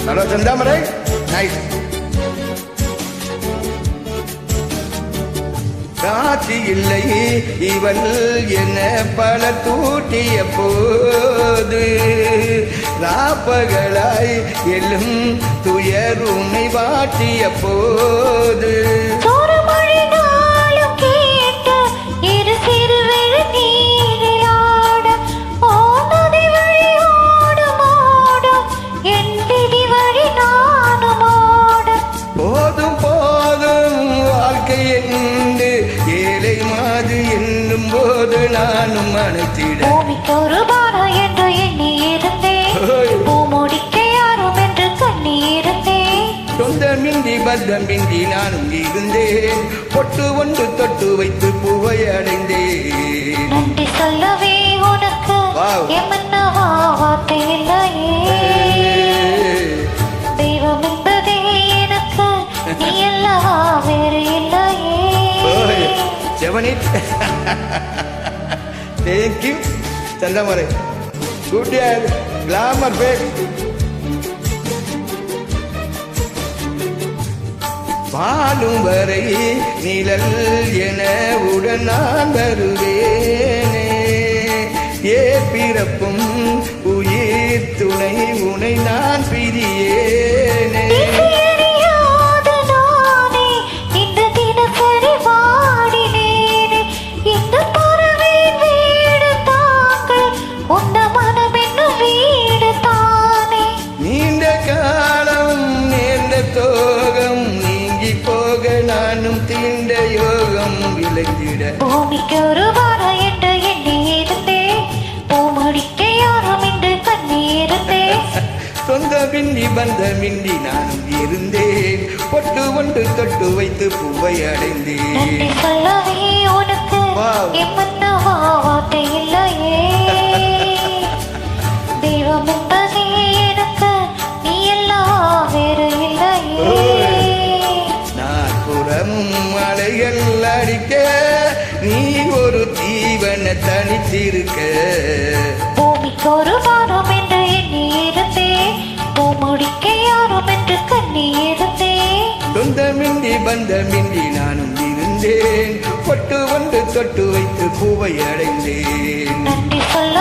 Hello செந்தாமரை, nice. காட்சி இல்லை இவள் என்ன பல தூட்டிய போது, ராப்பகலாய் எல்லும் துயருமை வாட்டிய போது, போதும் போதும் வாழ்க்கை என்று ஏழை மாது என்னும் போது நானும் மனத்திட ஒரு பாரா என்று எண்ணி இருந்தேன், பூமுடிக்க யாரும் என்று கண்ணி இருந்தேன். சொந்தமின்றி பந்தமின்றி நானும் இருந்தேன், பொட்டு ஒன்று தொட்டு வைத்து பூவை அடைந்தேன். நன்றி சொல்லவே உனக்கு எமன்னவா வார்த்தை இல்லையே, தெய்வம் என்பதே எனக்கு நீ அல்லவா வேறு இல்லையே. தேங்க்யூ சந்தமரை, குட் கிளாமர் பேஸ். வாழும் வரை நிழல் என உடன் நான் வருவேனே, ஏ பிறப்பும் உயிர் துணை உனை நான் பிரியேனே. நீண்ட காலம் நேர்ந்த தோகம் நீங்கி போக நானும் தீண்ட யோகம் விளைந்திட, பூமிக்கு ஒரு வாரா என்று எண்ணி இருந்தேன், பூமுடிக்க யாரும் என்று கண்ணி இருந்தேன். சொந்தமின்றி பந்தமின்றி நானும் இருந்தேன், பொட்டு ஒன்று தொட்டு வைத்து பூவை அடைந்தேன். நன்றி சொல்லவே உனக்கு எம்மன்னவா வார்த்தை இல்லையே, தெய்வம் என்பதே எனக்கு நீ எல்லாம் வேறு இல்லையே. நான் புறமும் மலைகள் அடிக்க நீ ஒரு தீவன தனித்திருக்க, பூமிக்கு ஒரு வாரம் என்று எண்ணி இருந்தேன், பூமுடிக்க யாரும் என்று கண்ணி இருந்தேன். சொந்தமின்றி பந்தமின்றி நானும் இருந்தேன், பொட்டு ஒன்று தொட்டு வைத்து பூவை அடைந்தேன். நன்றி சொல்ல